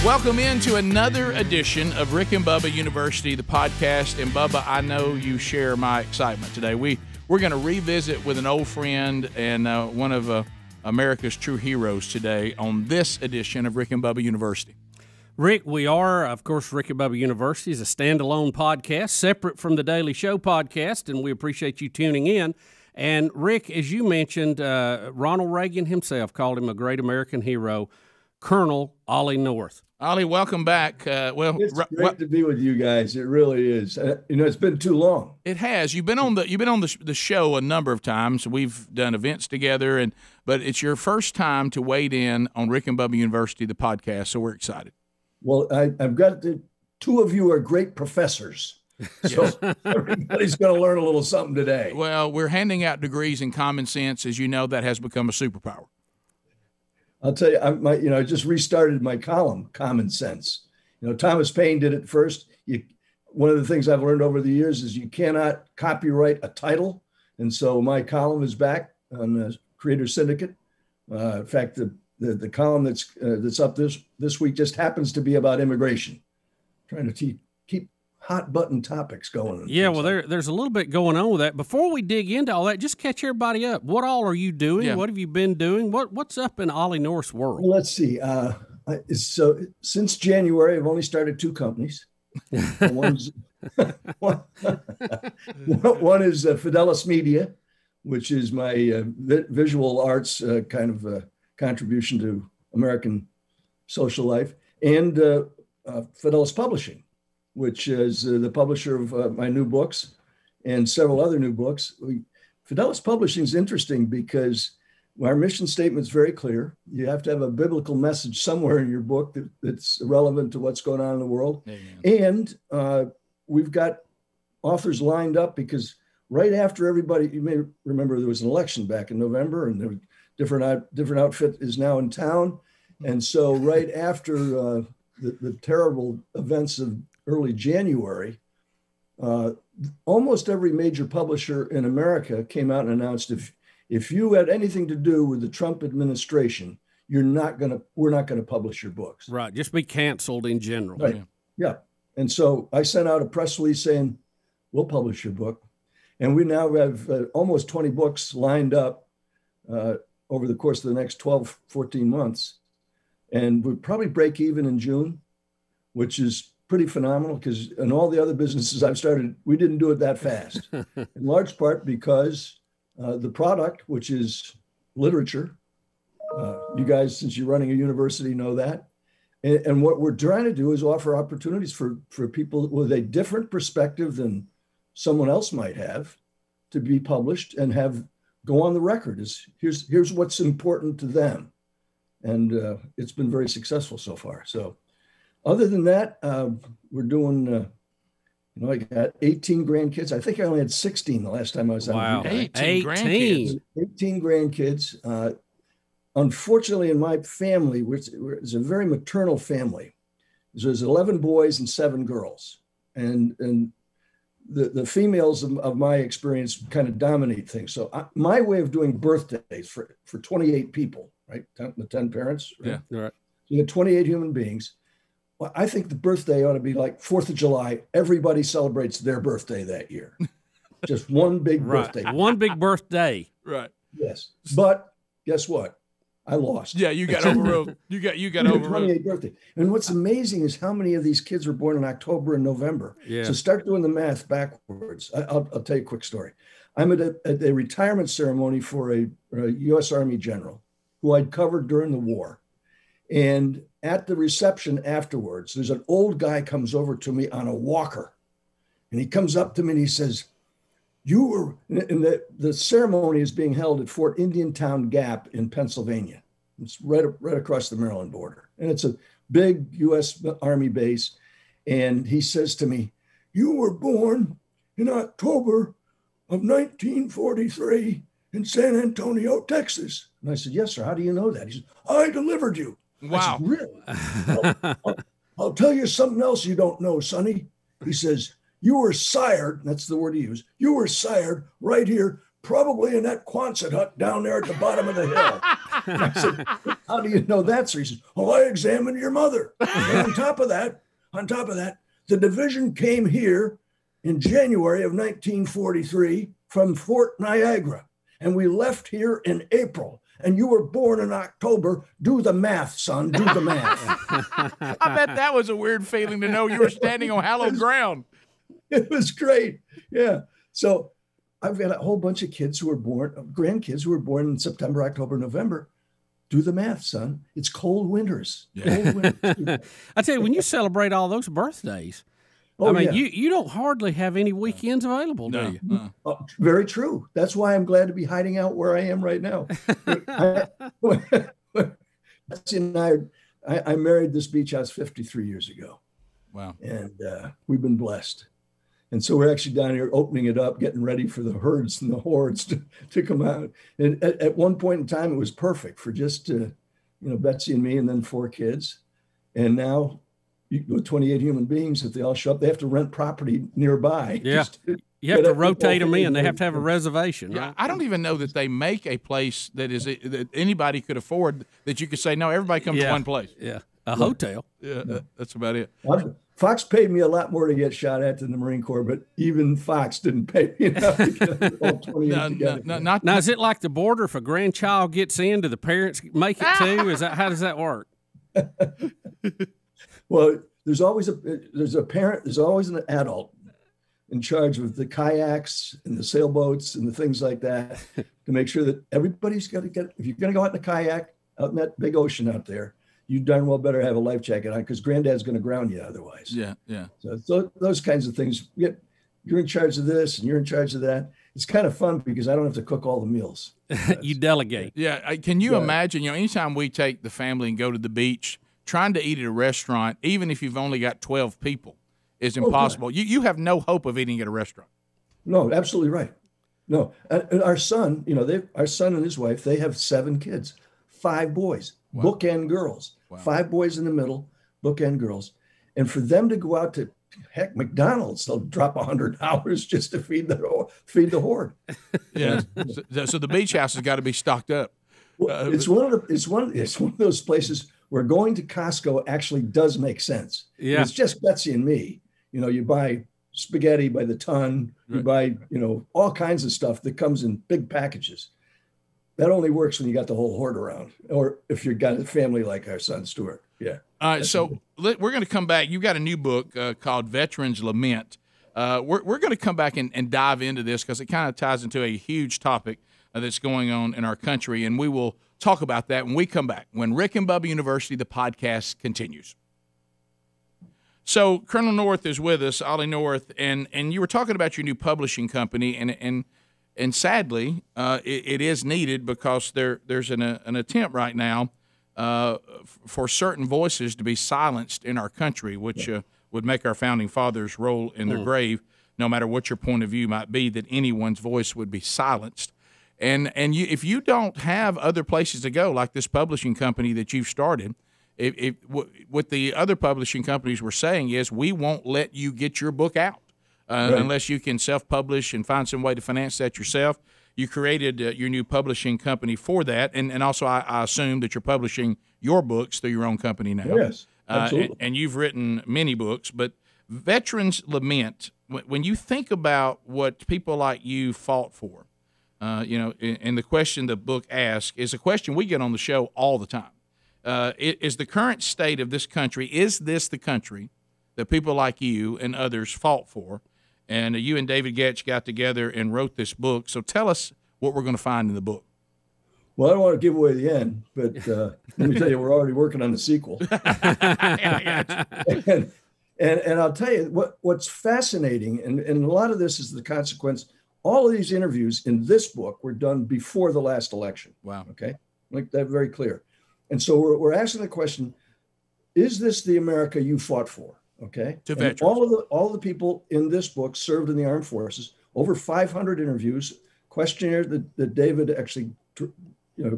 Welcome into another edition of Rick and Bubba University, the podcast. And Bubba, I know you share my excitement today. We're going to revisit with an old friend and one of America's true heroes today on this edition of Rick and Bubba University. Rick, we are, of course, Rick and Bubba University is a standalone podcast, separate from the Daily Show podcast, and we appreciate you tuning in. And Rick, as you mentioned, Ronald Reagan himself called him a great American hero, Colonel Ollie North. Ollie, welcome back. It's great to be with you guys. It really is. It's been too long. It has. You've been on the show a number of times. We've done events together, but it's your first time to wade in on Rick and Bubba University, the podcast. So we're excited. Well, I've got two of you are great professors. So everybody's going to learn a little something today. Well, we're handing out degrees in common sense. As you know, that has become a superpower. I'll tell you, I just restarted my column, Common Sense. Thomas Paine did it first. One of the things I've learned over the years is you cannot copyright a title. And so my column is back on the Creator Syndicate. In fact, the column that's up this week just happens to be about immigration, trying to keep hot button topics going. Yeah, well, there's a little bit going on with that. Before we dig into all that, just catch everybody up. What all are you doing? Yeah. What have you been doing? What's up in Ollie North's world? Well, let's see. So since January, I've only started two companies. one is Fidelis Media, which is my visual arts kind of contribution to American social life, and Fidelis Publishing, which is the publisher of my new books and several other new books. Fidelis Publishing is interesting because our mission statement is very clear. You have to have a biblical message somewhere in your book that's relevant to what's going on in the world. Amen. And we've got authors lined up because right after everybody, you may remember there was an election back in November, and there was different outfit is now in town. And so right after the terrible events of early January, almost every major publisher in America came out and announced if you had anything to do with the Trump administration, we're not going to publish your books. Right, just be canceled in general. Right. Yeah. And so I sent out a press release saying we'll publish your book, and we now have almost 20 books lined up over the course of the next 12, 14 months, and we'll probably break even in June, which is pretty phenomenal because in all the other businesses I've started, we didn't do it that fast, in large part because the product, which is literature, you guys, since you're running a university, know that. And what we're trying to do is offer opportunities for people with a different perspective than someone else might have to be published and go on the record as here's what's important to them. And it's been very successful so far. So other than that, we're doing, I got 18 grandkids. I think I only had 16 the last time I was out. Wow, 18 grandkids. 18 grandkids. Unfortunately, in my family, it's a very maternal family. There's 11 boys and 7 girls. And the females of my experience kind of dominate things. So my way of doing birthdays for 28 people, right? The 10 parents. Right? Yeah, right. You have 28 human beings. Well, I think the birthday ought to be like 4th of July. Everybody celebrates their birthday that year. Just one big birthday. One big birthday. Right. Yes. But guess what? I lost. Yeah, you got overruled. You got overruled. 28th birthday. And what's amazing is how many of these kids were born in October and November. Yeah. So start doing the math backwards. I'll tell you a quick story. I'm at a retirement ceremony for a U.S. Army general who I'd covered during the war. And at the reception afterwards, there's an old guy comes over to me on a walker. And he comes up to me and he says, the ceremony is being held at Fort Indiantown Gap in Pennsylvania. It's right across the Maryland border. And it's a big U.S. Army base. And he says to me, you were born in October of 1943 in San Antonio, Texas. And I said, yes, sir. How do you know that? He said, I delivered you. Wow. I said, really? I'll tell you something else you don't know, Sonny. He says, you were sired, that's the word he used, you were sired right here, probably in that Quonset hut down there at the bottom of the hill. I said, How do you know that, sir? He says, oh, I examined your mother. And on top of that, the division came here in January of 1943 from Fort Niagara, and we left here in April. And you were born in October. Do the math, son. Do the math. I bet that was a weird feeling to know you were standing on hallowed ground. It was great. Yeah. So I've got a whole bunch of kids who were born, grandkids who were born in September, October, November. Do the math, son. It's cold winters. Yeah. Cold winters. I tell you, when you celebrate all those birthdays, Oh, I mean, yeah. you don't hardly have any weekends available, do you? No. Oh, very true. That's why I'm glad to be hiding out where I am right now. Betsy and I married this beach house 53 years ago. Wow. And we've been blessed. And so we're actually down here opening it up, getting ready for the herds and the hordes to come out. And at one point in time, it was perfect for just, Betsy and me and then 4 kids. And now, with 28 human beings, if they all show up, they have to rent property nearby. Yeah. You have to rotate them in. They have to have a reservation. Yeah, right? I don't even know that they make a place that anybody could afford that you could say, no, everybody comes to one place. Yeah. A hotel. Yeah, that's about it. Fox paid me a lot more to get shot at than the Marine Corps, but even Fox didn't pay me enough to get all 28 together. Now, is it like the border? If a grandchild gets in, do the parents make it too? How does that work? Well, there's always a parent, there's always an adult in charge of the kayaks and the sailboats and the things like that to make sure that everybody's got to get, if you're going to go out in a kayak out in that big ocean out there, you darn well better have a life jacket on because granddad's going to ground you otherwise. Yeah, yeah. So those kinds of things, you're in charge of this and you're in charge of that. It's kind of fun because I don't have to cook all the meals. You delegate. Yeah. Can you imagine, anytime we take the family and go to the beach, trying to eat at a restaurant, even if you've only got 12 people, is impossible. You have no hope of eating at a restaurant. No, absolutely right. No, and our son, our son and his wife, they have 7 kids, 5 boys, bookend girls, 5 boys in the middle, bookend girls. And for them to go out to, heck, McDonald's, they'll drop $100 just to feed the horde. Yeah. So the beach house has got to be stocked up. Well, it's one of those places where going to Costco actually does make sense. Yeah. It's just Betsy and me. You buy spaghetti by the ton, you buy, all kinds of stuff that comes in big packages. That only works when you got the whole horde around, or if you've got a family like our son, Stuart. Yeah. All right. So we're going to come back. You got a new book called Veterans Lament. We're going to come back and dive into this because it kind of ties into a huge topic that's going on in our country. And we will talk about that when we come back, when Rick and Bubba University, the podcast continues. So Colonel North is with us, Ollie North, and you were talking about your new publishing company, and sadly, it is needed because there's an attempt right now for certain voices to be silenced in our country, which would make our founding fathers roll in their grave, no matter what your point of view might be, that anyone's voice would be silenced. And if you don't have other places to go, like this publishing company that you've started, what the other publishing companies were saying is, we won't let you get your book out unless you can self-publish and find some way to finance that yourself. You created your new publishing company for that, and also I assume that you're publishing your books through your own company now. Yes, absolutely. And you've written many books, but Veterans Lament, when you think about what people like you fought for, and the question the book asks is a question we get on the show all the time. Is the current state of this country, is this the country that people like you and others fought for? And you and David Getch got together and wrote this book. So tell us what we're going to find in the book. Well, I don't want to give away the end, but let me tell you, we're already working on the sequel. And I'll tell you what's fascinating, and a lot of this is the consequence. All of these interviews in this book were done before the last election. Wow. Okay, make that very clear. And so we're asking the question: is this the America you fought for? Okay. To veterans. All of the people in this book served in the armed forces. Over 500 interviews, questionnaire that David actually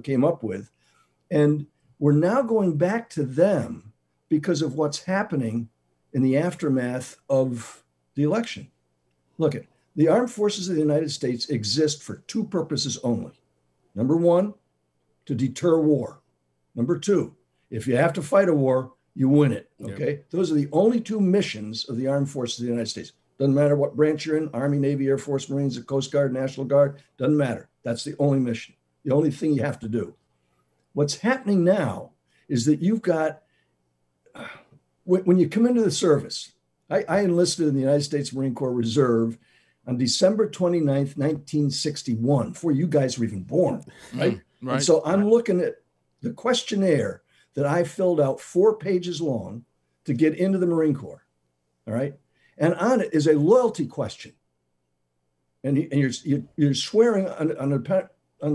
came up with, and we're now going back to them because of what's happening in the aftermath of the election. Look, the armed forces of the United States exist for 2 purposes only. Number 1, to deter war. Number two, if you have to fight a war, you win it. Okay. Yep. Those are the only two missions of the armed forces of the United States. Doesn't matter what branch you're in, Army, Navy, Air Force, Marines, the Coast Guard, National Guard, doesn't matter. That's the only mission, the only thing you have to do. What's happening now is that you've got, when you come into the service, I enlisted in the United States Marine Corps Reserve on December 29th, 1961, before you guys were even born, right? Right. And so I'm looking at the questionnaire that I filled out 4 pages long to get into the Marine Corps, all right? And on it is a loyalty question. And you're swearing under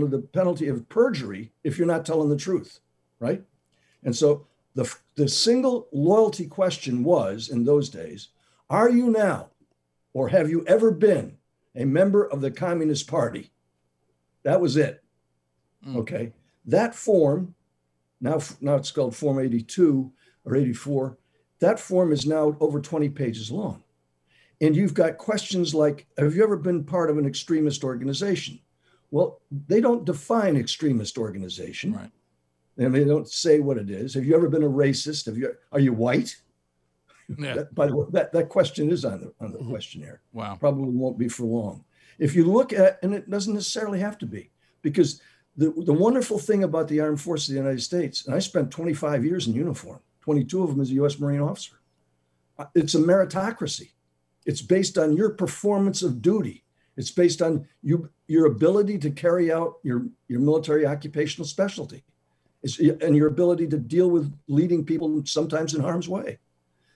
the penalty of perjury if you're not telling the truth, right? And so the single loyalty question was, in those days, are you now, or have you ever been, a member of the Communist Party? That was it. Okay. That form, now it's called Form 82 or 84, that form is now over 20 pages long. And you've got questions like, have you ever been part of an extremist organization? Well, they don't define extremist organization. Right. And they don't say what it is. Have you ever been a racist? Are you white? Yeah. By the way, that question is on the questionnaire. Wow. Probably won't be for long. If you look at, and it doesn't necessarily have to be, because the wonderful thing about the Armed Forces of the United States, and I spent 25 years in uniform, 22 of them as a U.S. Marine officer. It's a meritocracy. It's based on your performance of duty. It's based on your ability to carry out your military occupational specialty, and your ability to deal with leading people sometimes in harm's way.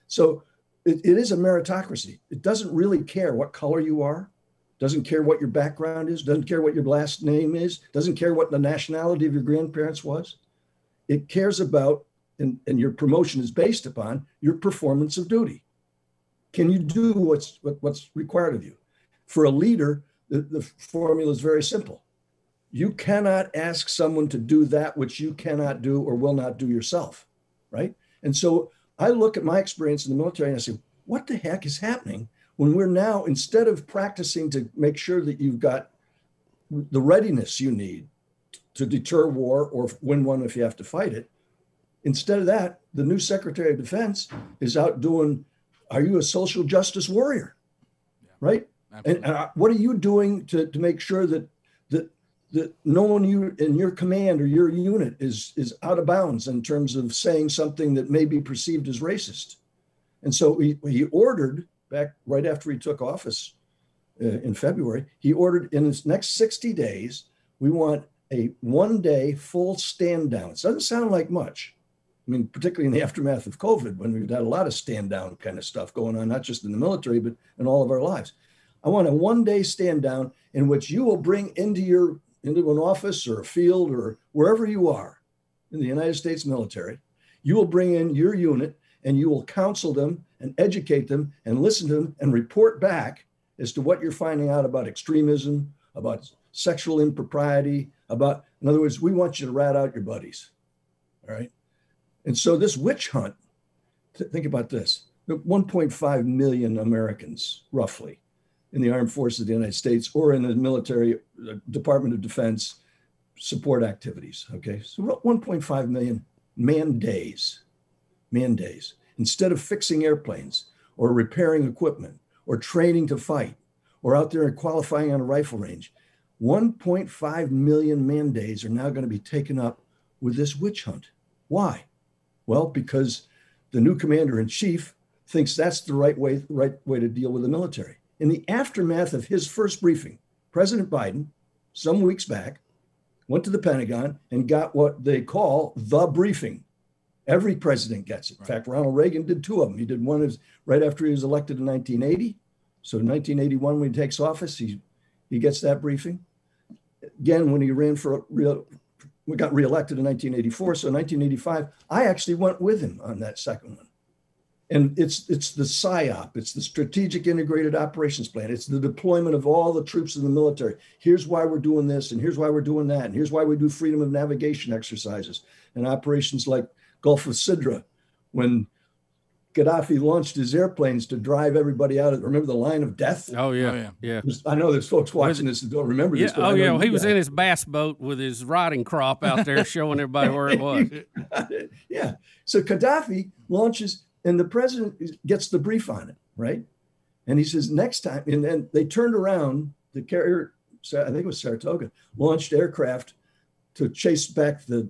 So it is a meritocracy. It doesn't really care what color you are, doesn't care what your background is, doesn't care what your last name is, doesn't care what the nationality of your grandparents was. It cares about, and your promotion is based upon, your performance of duty. Can you do what's required of you? For a leader, the formula is very simple. You cannot ask someone to do that which you cannot do or will not do yourself, right? And so I look at my experience in the military and I say, what the heck is happening when we're now, instead of practicing to make sure that you've got the readiness you need to deter war or win one if you have to fight it, instead of that, the new Secretary of Defense is out doing, are you a social justice warrior, right? And what are you doing to make sure that no one in your command or your unit is out of bounds in terms of saying something that may be perceived as racist? And so he ordered, back right after he took office in February, he ordered in his next 60 days, we want a 1-day full stand down. It doesn't sound like much. I mean, particularly in the aftermath of COVID, when we've had a lot of stand down kind of stuff going on, not just in the military, but in all of our lives. I want a 1-day stand down in which you will bring into an office or a field or wherever you are in the United States military, you will bring in your unit and you will counsel them and educate them and listen to them and report back as to what you're finding out about extremism, about sexual impropriety, in other words, we want you to rat out your buddies, all right? And so this witch hunt, think about this, 1.5 million Americans, roughly, in the armed forces of the United States or in the military Department of Defense support activities, okay? So 1.5 million man days. Instead of fixing airplanes or repairing equipment or training to fight or out there and qualifying on a rifle range, 1.5 million man days are now going to be taken up with this witch hunt. Why? Well, because the new commander-in-chief thinks that's the right way to deal with the military. In the aftermath of his first briefing, President Biden, some weeks back, went to the Pentagon and got what they call the briefing. Every president gets it. In fact, Ronald Reagan did 2 of them. He did one right after he was elected in 1980. So in 1981, when he takes office, he gets that briefing. Again, when he got reelected in 1984. So in 1985, I actually went with him on that second one. And it's the PSYOP, it's the Strategic Integrated Operations Plan. It's the deployment of all the troops in the military. Here's why we're doing this, and here's why we're doing that, and here's why we do freedom of navigation exercises and operations like Gulf of Sidra, when Gaddafi launched his airplanes to drive everybody out of, remember the line of death? Oh, yeah. I know there's folks watching this that don't remember this. But he was in his bass boat with his riding crop out there showing everybody where it was. Yeah. So Gaddafi launches, and the president gets the brief on it, right? And he says, next time, and then they turned around, the carrier, I think it was Saratoga, launched aircraft to chase back the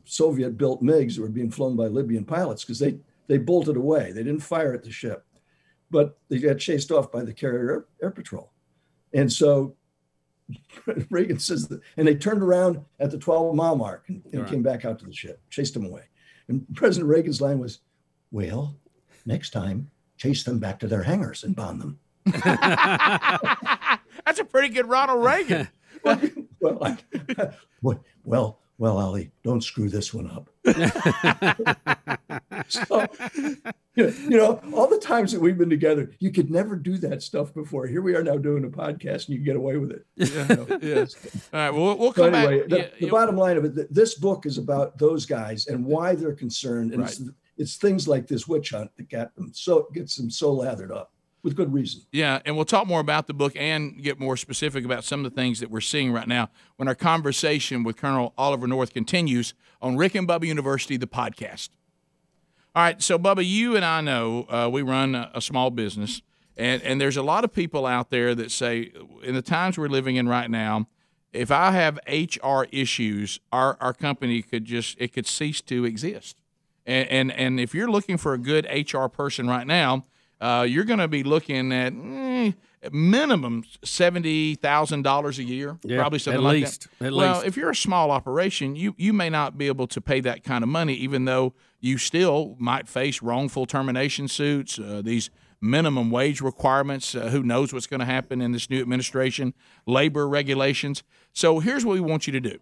Soviet-built MiGs that were being flown by Libyan pilots, because they bolted away. They didn't fire at the ship, but they got chased off by the carrier air patrol. And so Reagan says that, and they turned around at the 12-mile mark and came back out to the ship, chased them away. And President Reagan's line was, well, next time, chase them back to their hangars and bomb them. That's a pretty good Ronald Reagan. Well, Ollie, don't screw this one up. So, all the times that we've been together, you could never do that stuff before. Here we are now doing a podcast, and you can get away with it. Yes. All right. Well, we'll come anyway, back. The bottom line of it, this book is about those guys and why they're concerned, and it's things like this witch hunt that gets them so lathered up. With good reason. Yeah, and we'll talk more about the book and get more specific about some of the things that we're seeing right now when our conversation with Colonel Oliver North continues on Rick and Bubba University, the podcast. All right, so Bubba, you and I know we run a small business, and there's a lot of people out there that say, in the times we're living in right now, if I have HR issues, our company could cease to exist. And if you're looking for a good HR person right now, you're going to be looking at minimum $70,000 a year, probably something like that. Well, if you're a small operation, you may not be able to pay that kind of money, even though you still might face wrongful termination suits, these minimum wage requirements. Who knows what's going to happen in this new administration, labor regulations. So here's what we want you to do.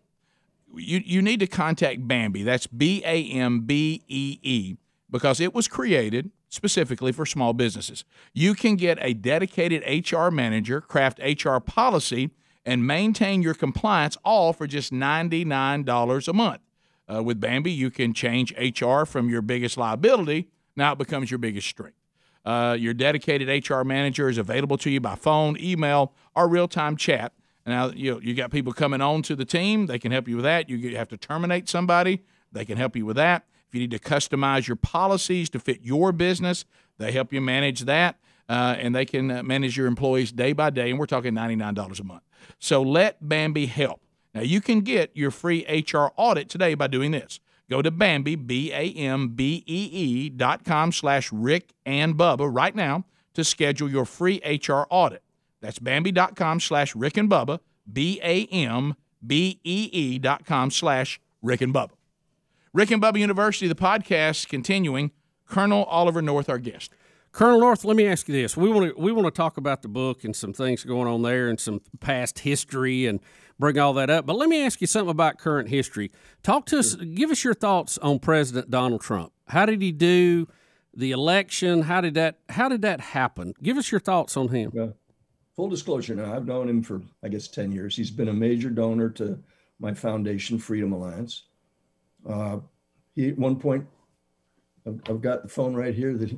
You need to contact Bambee. That's BAMBEE, because it was created specifically for small businesses. You can get a dedicated HR manager, craft HR policy, and maintain your compliance all for just $99 a month. With Bambee, you can change HR from your biggest liability. Now it becomes your biggest strength. Your dedicated HR manager is available to you by phone, email, or real-time chat. Now, you got people coming on to the team. They can help you with that. You have to terminate somebody. They can help you with that. If you need to customize your policies to fit your business, they help you manage that, and they can manage your employees day by day, and we're talking $99 a month. So let Bambee help. Now, you can get your free HR audit today by doing this. Go to Bambee, BAMBEE.com/Rick and Bubba right now to schedule your free HR audit. That's Bambee.com/Rick and Bubba, BAMBEE.com/Rick and Bubba. Rick and Bubba University, the podcast, continuing. Colonel Oliver North, our guest. Colonel North, let me ask you this. We want to talk about the book and some things going on there and some past history and bring all that up. But let me ask you something about current history. Talk to us. Give us your thoughts on President Donald Trump. How did he do the election? How did that happen? Give us your thoughts on him. Yeah. Full disclosure now, I've known him for, 10 years. He's been a major donor to my foundation, Freedom Alliance. He at one point, I've got the phone right here, that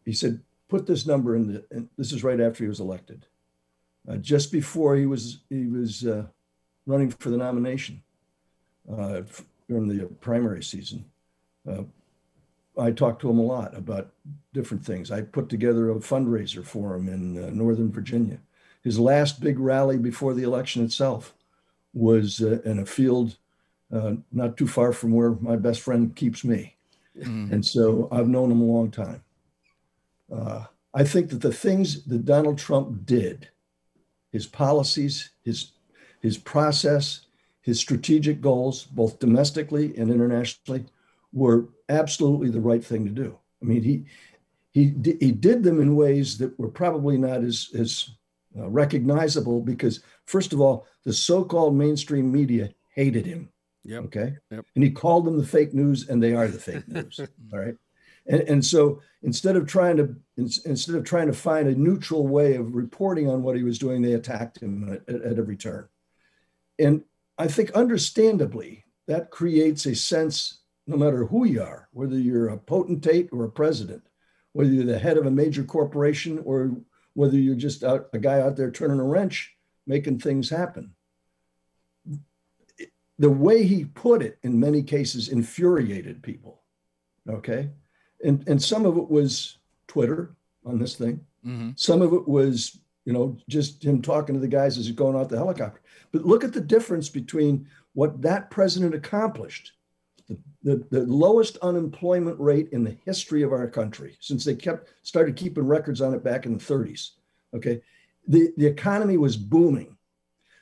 he said, put this number in and this is right after he was elected. Just before he was running for the nomination during the primary season. I talked to him a lot about different things. I put together a fundraiser for him in Northern Virginia. His last big rally before the election itself was in a field not too far from where my best friend keeps me. Mm. And so I've known him a long time. I think that the things that Donald Trump did, his policies, his process, his strategic goals, both domestically and internationally, were absolutely the right thing to do. I mean, he did them in ways that were probably not as recognizable because, first of all, the so-called mainstream media hated him. Yep. Okay. Yep. And he called them the fake news, and they are the fake news. All right. And so instead of trying to find a neutral way of reporting on what he was doing, they attacked him at every turn. And I think understandably, that creates a sense, no matter who you are, whether you're a potentate or a president, whether you're the head of a major corporation or whether you're just a guy out there turning a wrench, making things happen. The way he put it in many cases infuriated people, okay? And some of it was Twitter on this thing. Mm-hmm. Some of it was, just him talking to the guys as he's going out the helicopter. But look at the difference between what that president accomplished, the lowest unemployment rate in the history of our country, since they started keeping records on it back in the 30s, okay? The economy was booming.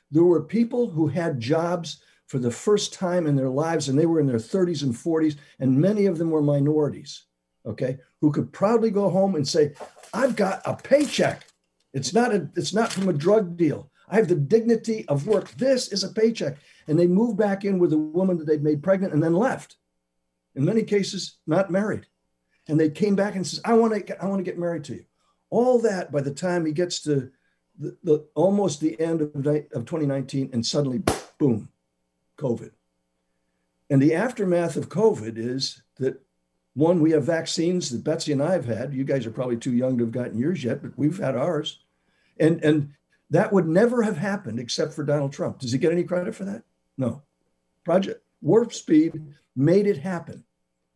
There were people who had jobs for the first time in their lives, and they were in their 30s and 40s, and many of them were minorities, okay, who could proudly go home and say, I've got a paycheck. It's not from a drug deal. I have the dignity of work. This is a paycheck. And they moved back in with a woman that they'd made pregnant and then left. In many cases, not married. And they came back and says, I want to get married to you. All that by the time he gets to almost the end of 2019, and suddenly, boom, COVID. And the aftermath of COVID is that, one, we have vaccines that Betsy and I have had. You guys are probably too young to have gotten yours yet, but we've had ours. And that would never have happened except for Donald Trump. Does he get any credit for that? No. Project Warp Speed made it happen.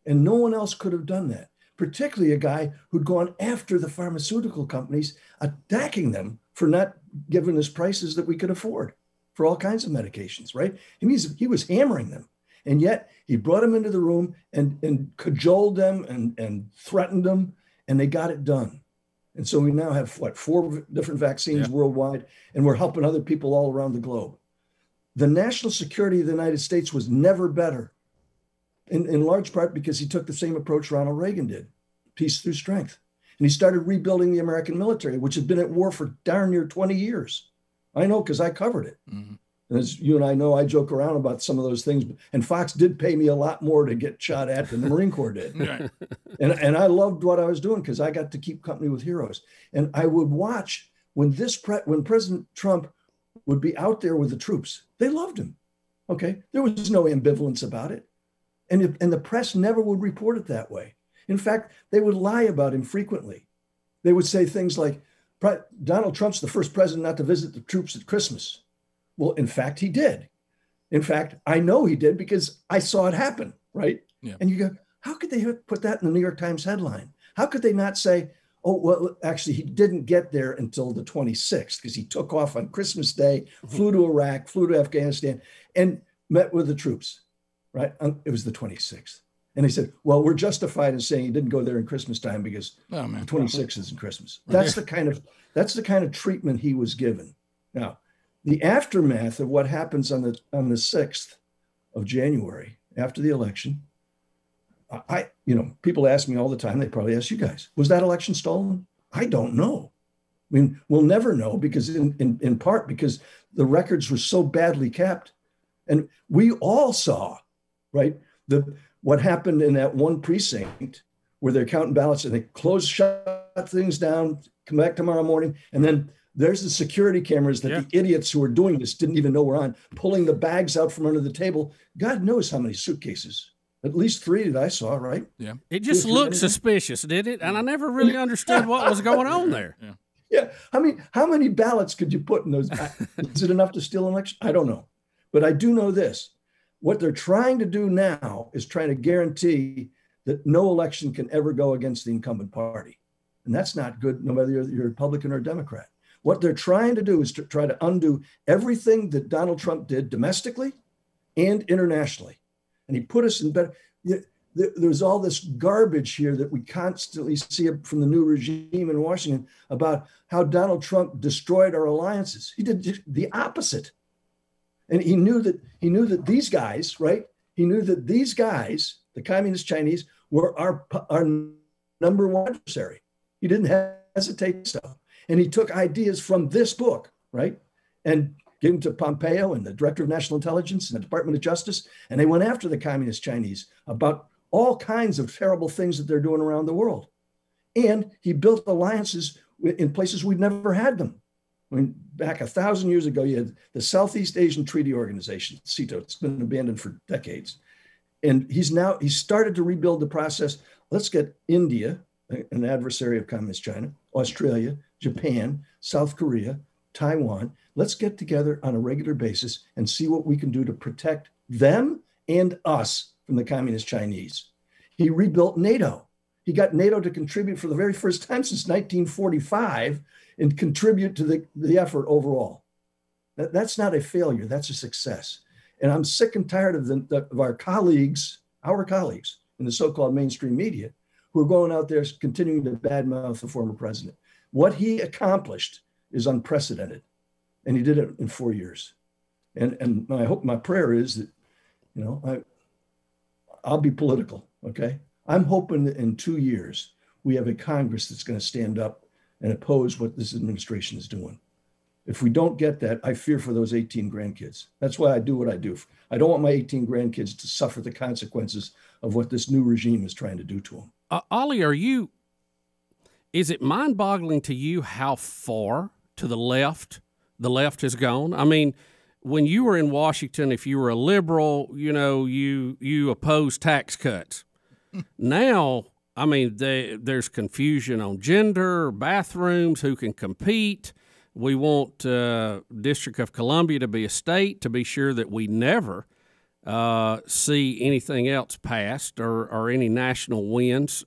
And no one else could have done that, particularly a guy who'd gone after the pharmaceutical companies, attacking them for not giving us prices that we could afford for all kinds of medications, right? He was hammering them. And yet he brought them into the room and cajoled them and threatened them, and they got it done. And so we now have, 4 different vaccines worldwide, and we're helping other people all around the globe. The national security of the United States was never better, in large part because he took the same approach Ronald Reagan did, peace through strength. And he started rebuilding the American military, which had been at war for darn near 20 years. I know because I covered it. Mm-hmm. And as you and I know, I joke around about some of those things. And Fox did pay me a lot more to get shot at than the Marine Corps did. Right. And I loved what I was doing because I got to keep company with heroes. And I would watch when President Trump would be out there with the troops. They loved him. Okay. There was no ambivalence about it. And the press never would report it that way. In fact, they would lie about him frequently. They would say things like, Donald Trump's the first president not to visit the troops at Christmas. Well, in fact, he did. In fact, I know he did because I saw it happen, right? Yeah. And you go, how could they put that in the New York Times headline? How could they not say, oh, well, actually, he didn't get there until the 26th because he took off on Christmas Day, flew to Iraq, flew to Afghanistan, and met with the troops, right? It was the 26th. And they said, well, we're justified in saying he didn't go there in Christmas time because the 26th isn't Christmas. That's the kind of treatment he was given. Now, the aftermath of what happens on the 6th of January after the election, people ask me all the time, they probably ask you guys, was that election stolen? I don't know. I mean, we'll never know because in part because the records were so badly kept. And we all saw, right, what happened in that one precinct where they're counting ballots and they shut things down, come back tomorrow morning, and then there's the security cameras that the idiots who are doing this didn't even know were on, pulling the bags out from under the table. God knows how many suitcases. At least 3 that I saw, right? Yeah. It just looked suspicious, did it? And I never really understood what was going on there. Yeah. How many ballots could you put in those? Is it enough to steal an election? I don't know. But I do know this. What they're trying to do now is trying to guarantee that no election can ever go against the incumbent party. And that's not good, no matter you're Republican or Democrat. What they're trying to do is to try to undo everything that Donald Trump did domestically and internationally. And he put us in better. There's all this garbage here that we constantly see from the new regime in Washington about how Donald Trump destroyed our alliances. He did the opposite. And he knew that these guys, right? He knew that these guys, the communist Chinese, were our number one adversary. He didn't hesitate to. And he took ideas from this book, right? And gave them to Pompeo and the Director of National Intelligence and the Department of Justice. And they went after the communist Chinese about all kinds of terrible things that they're doing around the world. And he built alliances in places we'd never had them. I mean, back 1,000 years ago, you had the Southeast Asian Treaty Organization, CETO. It's been abandoned for decades. And he's started to rebuild the process. Let's get India, an adversary of Communist China, Australia, Japan, South Korea, Taiwan. Let's get together on a regular basis and see what we can do to protect them and us from the Communist Chinese. He rebuilt NATO. He got NATO to contribute for the very first time since 1945 and contribute to the effort overall. That's not a failure, that's a success. And I'm sick and tired of our colleagues in the so-called mainstream media who are going out there continuing to badmouth the former president. What he accomplished is unprecedented, and he did it in 4 years. And I hope, my prayer is that, I'll be political, okay? I'm hoping that in 2 years, we have a Congress that's going to stand up and oppose what this administration is doing. If we don't get that, I fear for those 18 grandkids. That's why I do what I do. I don't want my 18 grandkids to suffer the consequences of what this new regime is trying to do to them. Ollie, is it mind-boggling to you how far to the left has gone? I mean, when you were in Washington, if you were a liberal, you opposed tax cuts. Now, I mean, there's confusion on gender, bathrooms, who can compete. We want District of Columbia to be a state to be sure that we never see anything else passed or any national wins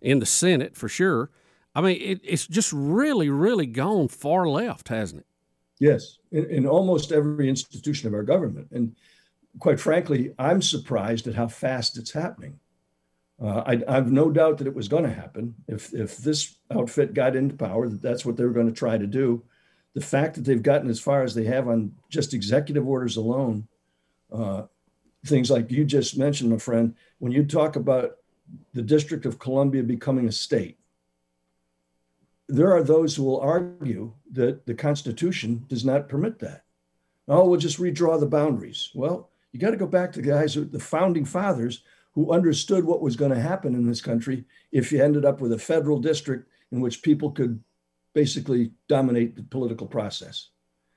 in the Senate for sure. I mean, it's just really, really gone far left, hasn't it? Yes, in almost every institution of our government. And quite frankly, I'm surprised at how fast it's happening. I've no doubt that it was going to happen. If this outfit got into power, that's what they were going to try to do. The fact that they've gotten as far as they have on just executive orders alone, things like you just mentioned, my friend, when you talk about the District of Columbia becoming a state, there are those who will argue that the Constitution does not permit that. Oh, we'll just redraw the boundaries. Well, you got to go back to the founding fathers who understood what was going to happen in this country if you ended up with a federal district in which people could basically dominate the political process.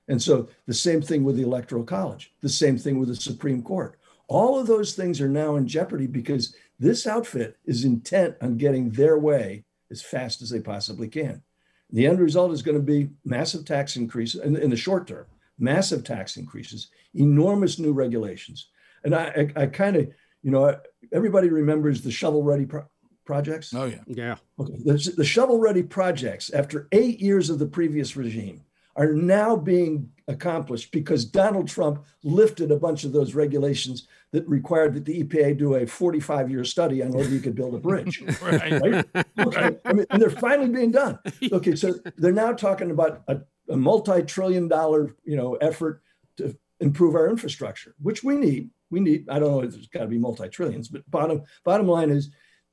And so the same thing with the Electoral College, the same thing with the Supreme Court. All of those things are now in jeopardy because this outfit is intent on getting their way as fast as they possibly can. The end result is going to be massive tax increases in the short term, massive tax increases, enormous new regulations. And I kind of, everybody remembers the shovel-ready projects. Oh, yeah. Yeah. Okay. The shovel-ready projects, after 8 years of the previous regime, are now being accomplished because Donald Trump lifted a bunch of those regulations that required that the EPA do a 45-year study on whether you could build a bridge. Right? Okay. I mean, and they're finally being done. Okay, so they're now talking about a multi-trillion-dollar, effort to improve our infrastructure, which we need. I don't know if there's got to be multi-trillions, but bottom line is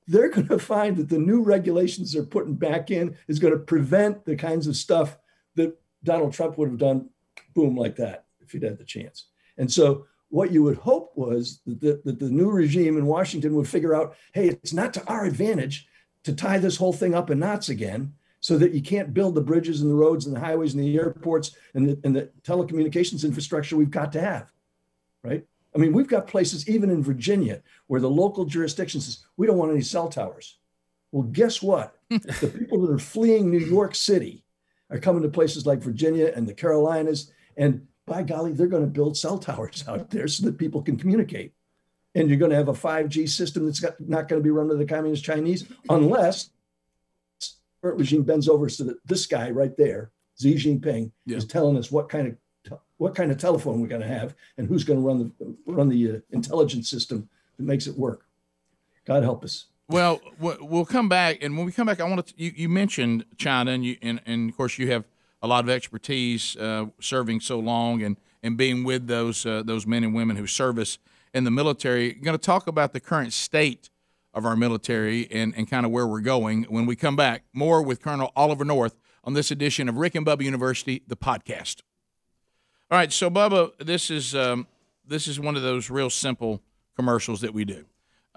they're going to find that the new regulations they're putting back in is going to prevent the kinds of stuff that Donald Trump would have done, boom, like that, if he'd had the chance. And so what you would hope was that the new regime in Washington would figure out, hey, it's not to our advantage to tie this whole thing up in knots again so that you can't build the bridges and the roads and the highways and the airports and the telecommunications infrastructure we've got to have, right? I mean, we've got places, even in Virginia, where the local jurisdiction says, we don't want any cell towers. Well, guess what? The people that are fleeing New York City are coming to places like Virginia and the Carolinas, and by golly, they're going to build cell towers out there so that people can communicate. And you're going to have a 5G system that's not going to be run by the Communist Chinese unless the current regime bends over so that this guy right there, Xi Jinping, is telling us what kind of telephone we're going to have and who's going to run the intelligence system that makes it work. God help us. Well, we'll come back, and when we come back, I want to. You mentioned China, and of course you have a lot of expertise serving so long and being with those men and women who service in the military. You're going to talk about the current state of our military and kind of where we're going. When we come back, more with Colonel Oliver North on this edition of Rick and Bubba University, the podcast. All right, so Bubba, this is one of those real simple commercials that we do.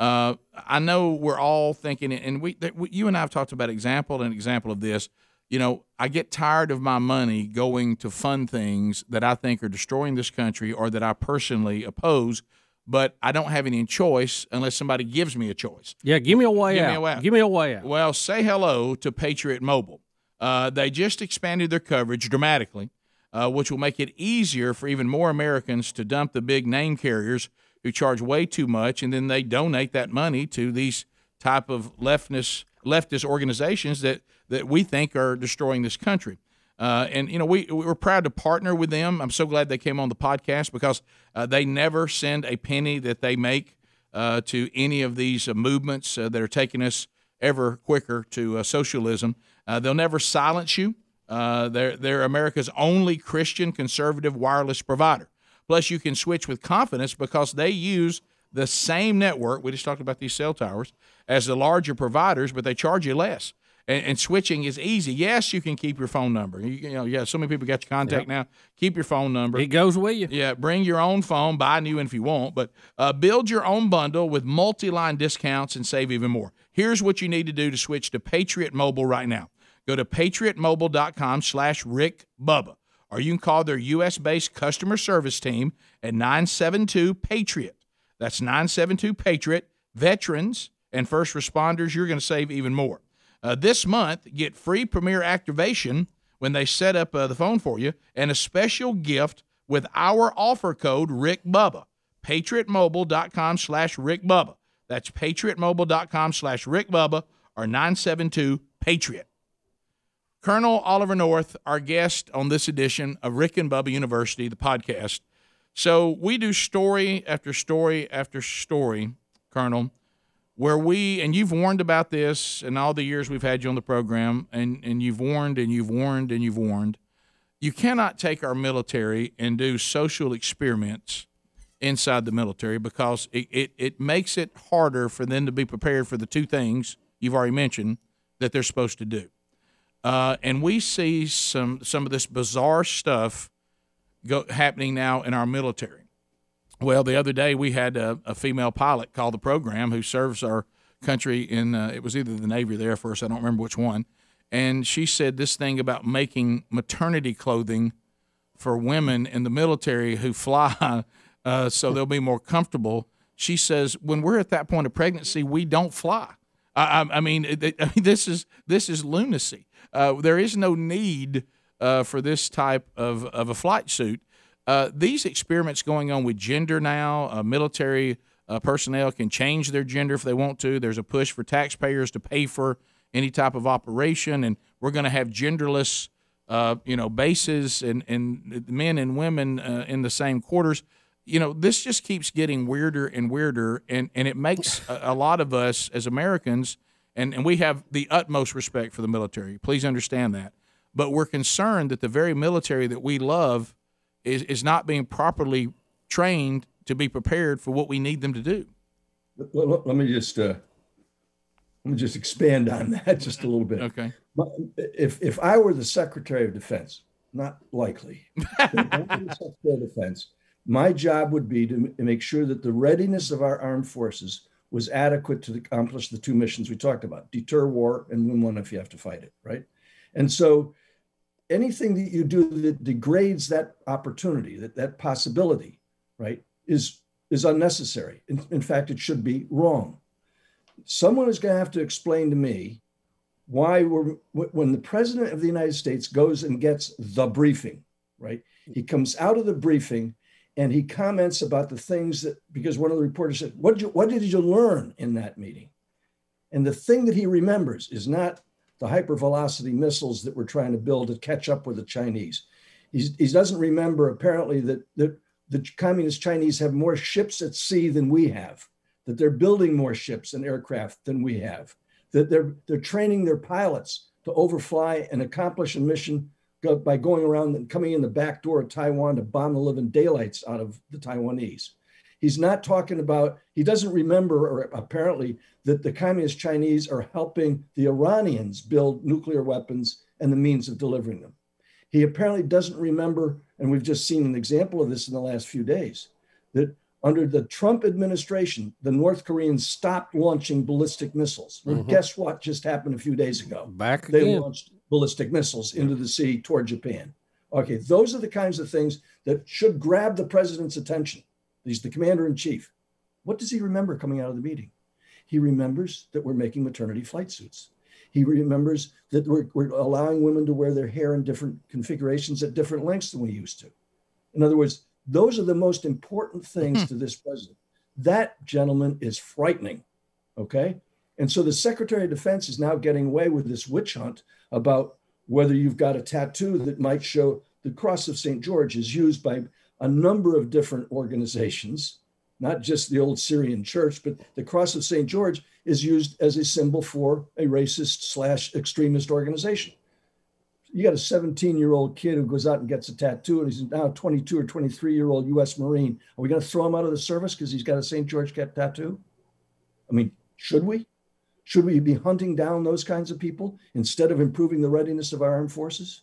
I know we're all thinking, and you and I have talked about an example of this. I get tired of my money going to fund things that I think are destroying this country or that I personally oppose. but I don't have any choice unless somebody gives me a choice. Yeah, give me a way out. Give me a way out. Well, say hello to Patriot Mobile. They just expanded their coverage dramatically, which will make it easier for even more Americans to dump the big name carriers who charge way too much, and then they donate that money to these type of leftist organizations that we think are destroying this country. And we're proud to partner with them. I'm so glad they came on the podcast because they never send a penny that they make to any of these movements that are taking us ever quicker to socialism. They'll never silence you. They're America's only Christian conservative wireless provider. Plus, you can switch with confidence because they use the same network, we just talked about these cell towers, as the larger providers, but they charge you less. And switching is easy. Yes, you can keep your phone number. So many people got your contact now. Keep your phone number. It goes with you. Yeah, bring your own phone. Buy a new one if you want. But build your own bundle with multi-line discounts and save even more. Here's what you need to do to switch to Patriot Mobile right now. Go to patriotmobile.com/Rick Bubba, or you can call their U.S.-based customer service team at 972-PATRIOT. That's 972-PATRIOT. Veterans and first responders, you're going to save even more. This month, get free Premier activation when they set up the phone for you, and a special gift with our offer code RickBubba. PatriotMobile.com/Rick Bubba. That's PatriotMobile.com/Rick Bubba or 972-PATRIOT. Colonel Oliver North, our guest on this edition of Rick and Bubba University, the podcast. So we do story after story after story, Colonel, where and you've warned about this in all the years we've had you on the program, and you've warned and you've warned and you've warned. You cannot take our military and do social experiments inside the military because it makes it harder for them to be prepared for the two things you've already mentioned that they're supposed to do. And we see some of this bizarre stuff happening now in our military. Well, the other day we had a female pilot call the program who serves our country in it was either the Navy or the Air Force, I don't remember which one, and she said this thing about making maternity clothing for women in the military who fly so they'll be more comfortable. She says when we're at that point of pregnancy, we don't fly. I mean, this is lunacy. There is no need for this type of a flight suit. These experiments going on with gender now, military personnel can change their gender if they want to. There's a push for taxpayers to pay for any type of operation, and we're going to have genderless, bases and men and women in the same quarters. This just keeps getting weirder and weirder, and it makes a lot of us as Americans, and we have the utmost respect for the military. Please understand that. But we're concerned that the very military that we love is not being properly trained to be prepared for what we need them to do. Let me just expand on that just a little bit. Okay. If I were the Secretary of Defense, not likely, if I were the Secretary of Defense, my job would be to make sure that the readiness of our armed forces was adequate to accomplish the two missions we talked about: deter war and win one if you have to fight it, right? And so anything that you do that degrades that opportunity, that possibility, right, is unnecessary. In fact, it should be wrong. Someone is going to have to explain to me why when the President of the United States goes and gets the briefing, right, he comes out of the briefing and he comments about the things because one of the reporters said, what did you learn in that meeting? And the thing that he remembers is not the hypervelocity missiles that we're trying to build to catch up with the Chinese. He doesn't remember, apparently, that the communist Chinese have more ships at sea than we have, that they're building more ships and aircraft than we have, that they're training their pilots to overfly and accomplish a mission by going around and coming in the back door of Taiwan to bomb the living daylights out of the Taiwanese. He's not talking about, he doesn't remember, or apparently, that the communist Chinese are helping the Iranians build nuclear weapons and the means of delivering them. He apparently doesn't remember, and we've just seen an example of this in the last few days, that under the Trump administration, the North Koreans stopped launching ballistic missiles. Well, guess what just happened a few days ago? They launched ballistic missiles into the sea toward Japan. Okay, those are the kinds of things that should grab the president's attention. He's the commander in chief. What does he remember coming out of the meeting? He remembers that we're making maternity flight suits. He remembers that we're allowing women to wear their hair in different configurations at different lengths than we used to. In other words, those are the most important things to this president. That, gentlemen, is frightening, okay? And so the Secretary of Defense is now getting away with this witch hunt about whether you've got a tattoo that might show the cross of St. George is used by a number of different organizations, not just the old Syrian church, but the cross of St. George is used as a symbol for a racist/extremist organization. You got a 17-year-old kid who goes out and gets a tattoo, and he's now a 22 or 23-year-old U.S. Marine. Are we going to throw him out of the service because he's got a St. George tattoo? I mean, should we? Should we be hunting down those kinds of people instead of improving the readiness of our armed forces?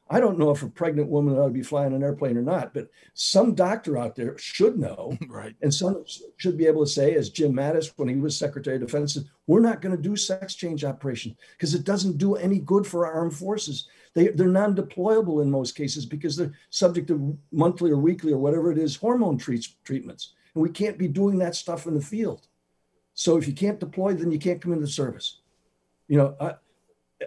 I don't know if a pregnant woman ought to be flying an airplane or not, but some doctor out there should know. Right. And some should be able to say, as Jim Mattis, when he was Secretary of Defense, said, we're not going to do sex change operation because it doesn't do any good for our armed forces. They're non-deployable in most cases because they're subject to monthly or weekly or whatever it is, hormone treatments. And we can't be doing that stuff in the field. So if you can't deploy, then you can't come into the service. You know,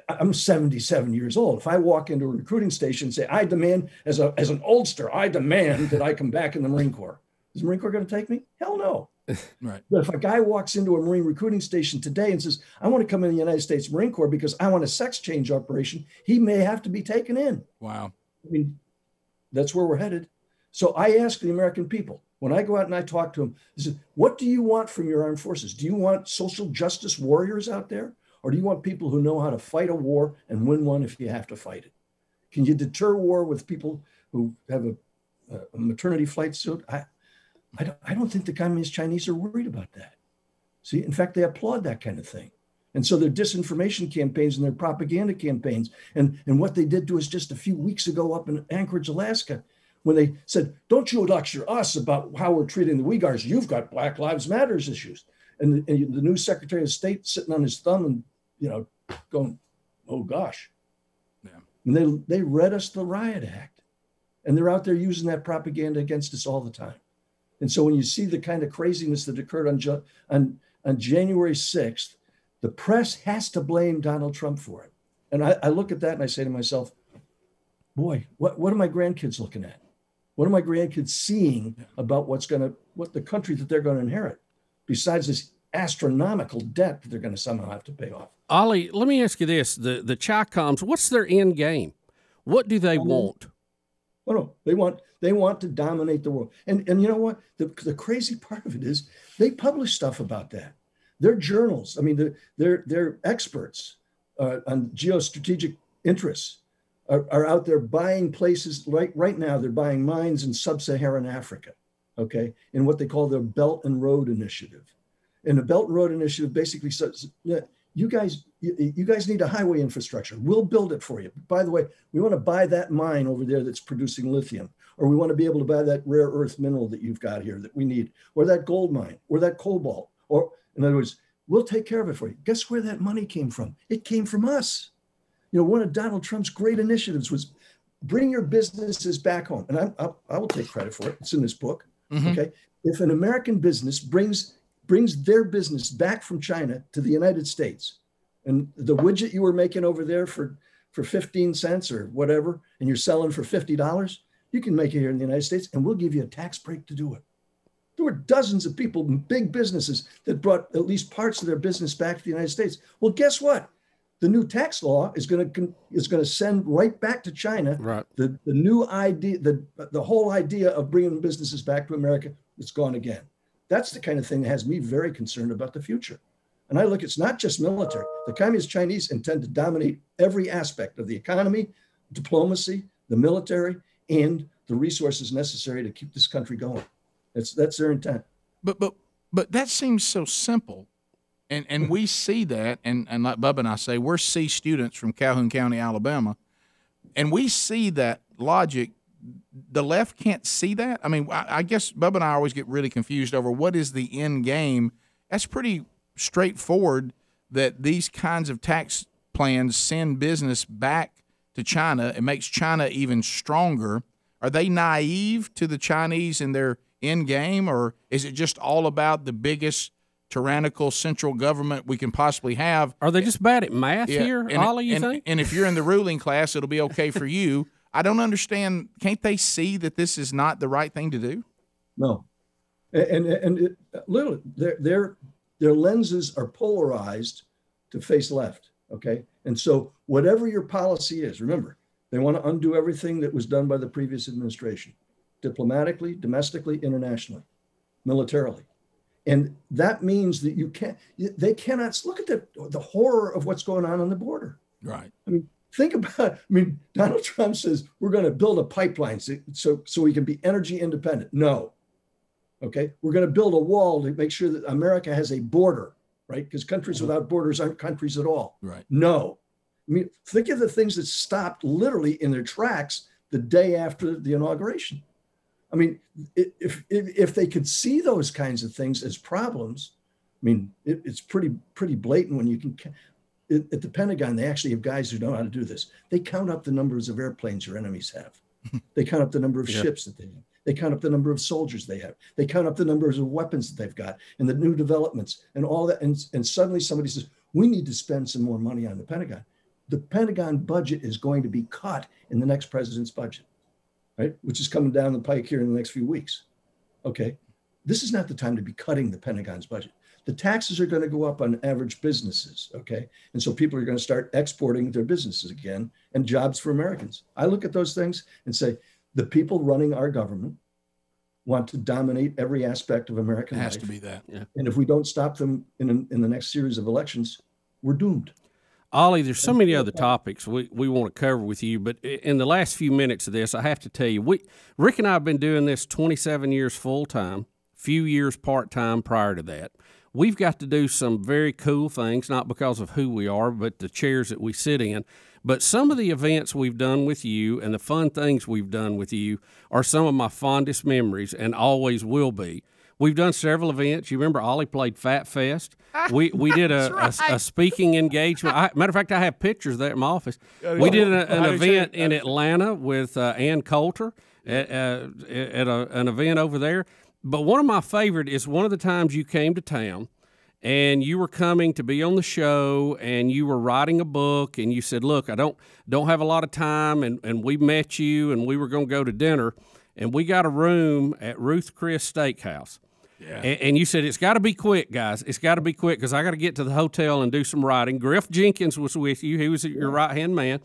I'm 77 years old. If I walk into a recruiting station and say, I demand, as an oldster, I demand that I come back in the Marine Corps. Is the Marine Corps going to take me? Hell no. Right. But if a guy walks into a Marine recruiting station today and says, I want to come in the United States Marine Corps because I want a sex change operation, he may have to be taken in. Wow. I mean, that's where we're headed. So I ask the American people, when I go out and I talk to them, I say, what do you want from your armed forces? Do you want social justice warriors out there? Or do you want people who know how to fight a war and win one if you have to fight it? Can you deter war with people who have a maternity flight suit? I don't think the Communist Chinese are worried about that. See, in fact, they applaud that kind of thing. And so their disinformation campaigns and their propaganda campaigns, and what they did to us just a few weeks ago up in Anchorage, Alaska, when they said, don't you lecture us about how we're treating the Uyghurs. You've got Black Lives Matters issues. And the new Secretary of State sitting on his thumb and, you know, going, oh, gosh. Yeah. And they read us the Riot Act. And they're out there using that propaganda against us all the time. And so when you see the kind of craziness that occurred on January 6th, the press has to blame Donald Trump for it. And I look at that and I say to myself, boy, what are my grandkids looking at? What are my grandkids seeing about what the country that they're going to inherit, besides this astronomical debt that they're going to somehow have to pay off? Ollie, let me ask you this. The Chi-Coms, what's their end game? What do they want? Oh, no, they want to dominate the world. And you know what? The crazy part of it is they publish stuff about that. Their journals, I mean, they're experts on geostrategic interests are out there buying places. Right now, they're buying mines in sub-Saharan Africa, okay, in what they call their Belt and Road Initiative. And the Belt and Road Initiative basically says, you guys need a highway infrastructure. We'll build it for you. By the way, we want to buy that mine over there that's producing lithium, or we want to be able to buy that rare earth mineral that you've got here that we need, or that gold mine, or that cobalt, or in other words, we'll take care of it for you. Guess where that money came from? It came from us. You know, one of Donald Trump's great initiatives was bring your businesses back home. And I will take credit for it. It's in this book. Mm-hmm. Okay. If an American business brings their business back from China to the United States, and the widget you were making over there for 15 cents or whatever, and you're selling for $50, you can make it here in the United States, and we'll give you a tax break to do it. There were dozens of people, big businesses, that brought at least parts of their business back to the United States. Well, guess what? The new tax law is going to send right back to China the new idea, the whole idea of bringing businesses back to America. It's gone again. That's the kind of thing that has me very concerned about the future. And I look, it's not just military. The Communist Chinese intend to dominate every aspect of the economy, diplomacy, the military, and the resources necessary to keep this country going. That's their intent. But that seems so simple. And we see that, and like Bubba and I say, we're C students from Calhoun County, Alabama, and we see that logic. The left can't see that. I mean, I guess Bubba and I always get really confused over what is the end game. That's pretty straightforward, that these kinds of tax plans send business back to China. It makes China even stronger. Are they naive to the Chinese and their end game, or is it just all about the biggest tyrannical central government we can possibly have? Are they just bad at math here, Ollie, you think? And if you're in the ruling class, it'll be okay for you. I don't understand. Can't they see that this is not the right thing to do? No. And literally, their lenses are polarized to face left, okay? And so whatever your policy is, remember, they want to undo everything that was done by the previous administration, diplomatically, domestically, internationally, militarily. And that means that they cannot look at the horror of what's going on the border. Right. I mean, think about, Donald Trump says we're going to build a pipeline so we can be energy independent. No. Okay. We're going to build a wall to make sure that America has a border, right? Because countries without borders aren't countries at all. Right. No. Think of the things that stopped literally in their tracks the day after the inauguration. If they could see those kinds of things as problems, it's pretty blatant when you can. At the Pentagon, they actually have guys who know how to do this. They count up the numbers of airplanes your enemies have. They count up the number of ships that they have. They count up the number of soldiers they have. They count up the numbers of weapons that they've got and the new developments and all that. And suddenly somebody says, we need to spend some more money on the Pentagon. The Pentagon budget is going to be cut in the next president's budget, right? Which is coming down the pike here in the next few weeks. Okay. This is not the time to be cutting the Pentagon's budget. The taxes are going to go up on average businesses. Okay. And so people are going to start exporting their businesses again and jobs for Americans. I look at those things and say, the people running our government want to dominate every aspect of American life. It has to be that. Yeah. And if we don't stop them in the next series of elections, we're doomed. Ollie, there's so many other topics we want to cover with you, but in the last few minutes of this, I have to tell you, Rick and I have been doing this 27 years full-time, few years part-time prior to that. We've got to do some very cool things, not because of who we are, but the chairs that we sit in. But some of the events we've done with you and the fun things we've done with you are some of my fondest memories and always will be. We've done several events. You remember Ollie played Fat Fest. We did a speaking engagement. Matter of fact, I have pictures of that in my office. We did an event in Atlanta with Ann Coulter at an event over there. But one of my favorite is one of the times you came to town and you were coming to be on the show and you were writing a book and you said, look, I don't have a lot of time, and we met you and we were going to go to dinner and we got a room at Ruth Chris Steakhouse. Yeah. And you said, it's got to be quick, guys. It's got to be quick because I got to get to the hotel and do some writing. Griff Jenkins was with you. He was your right-hand man.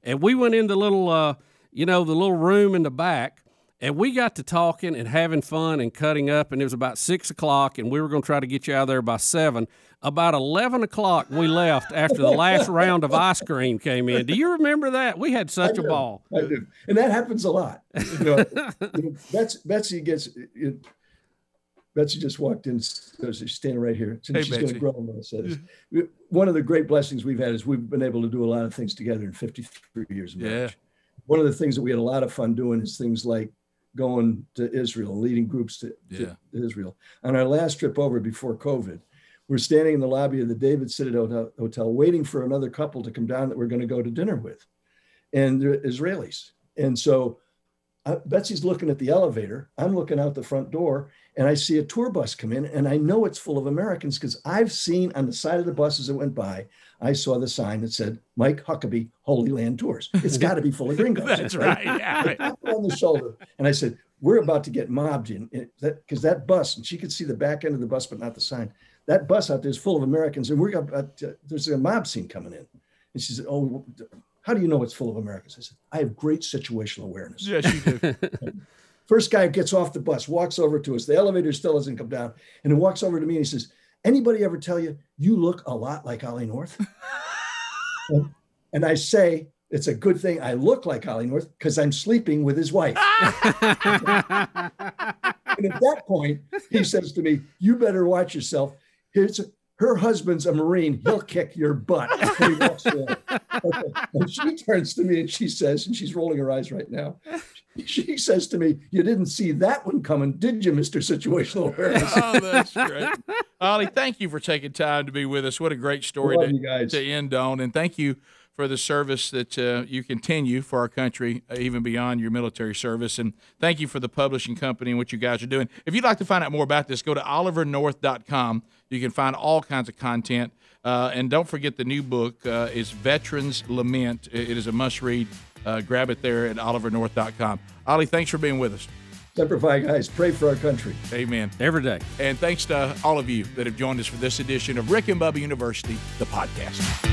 And we went in the little, the little room in the back, and we got to talking and having fun and cutting up, and it was about 6 o'clock, and we were going to try to get you out of there by 7. About 11 o'clock, we left after the last round of ice cream came in. Do you remember that? We had such a ball. I do. And that happens a lot. Betsy just walked in, so she's standing right here. She's going to grow when I say this. One of the great blessings we've had is we've been able to do a lot of things together in 53 years of marriage. Yeah. One of the things that we had a lot of fun doing is things like going to Israel, leading groups to Israel. On our last trip over before COVID, we're standing in the lobby of the David Citadel Hotel waiting for another couple to come down that we're going to go to dinner with. And they're Israelis. And so Betsy's looking at the elevator. I'm looking out the front door, and I see a tour bus come in, and I know it's full of Americans because I've seen on the side of the bus as it went by, I saw the sign that said, Mike Huckabee, Holy Land Tours. It's got to be full of gringos. That's right. Yeah. I tapped her on the shoulder, and I said, we're about to get mobbed because that bus, and she could see the back end of the bus, but not the sign. That bus out there is full of Americans, and there's a mob scene coming in. And she said, oh, how do you know it's full of Americans? I said, I have great situational awareness. Yes, you do. First guy gets off the bus, walks over to us. The elevator still hasn't come down. And he walks over to me and he says, anybody ever tell you, you look a lot like Ollie North? And I say, it's a good thing I look like Ollie North because I'm sleeping with his wife. And at that point, he says to me, you better watch yourself. Her husband's a Marine. He'll kick your butt. And he walks away. Okay. And she turns to me and she says, and she's rolling her eyes right now. She says to me, you didn't see that one coming, did you, Mr. Situational Awareness? Oh, that's great. Ollie, thank you for taking time to be with us. What a great story to end on. And thank you for the service that you continue for our country, even beyond your military service. And thank you for the publishing company and what you guys are doing. If you'd like to find out more about this, go to olivernorth.com. You can find all kinds of content. And don't forget the new book is Veterans Lament. It is a must-read. Grab it there at olivernorth.com. Ollie, thanks for being with us. Semper Fi, guys. Pray for our country. Amen. Every day. And thanks to all of you that have joined us for this edition of Rick and Bubba University, the podcast.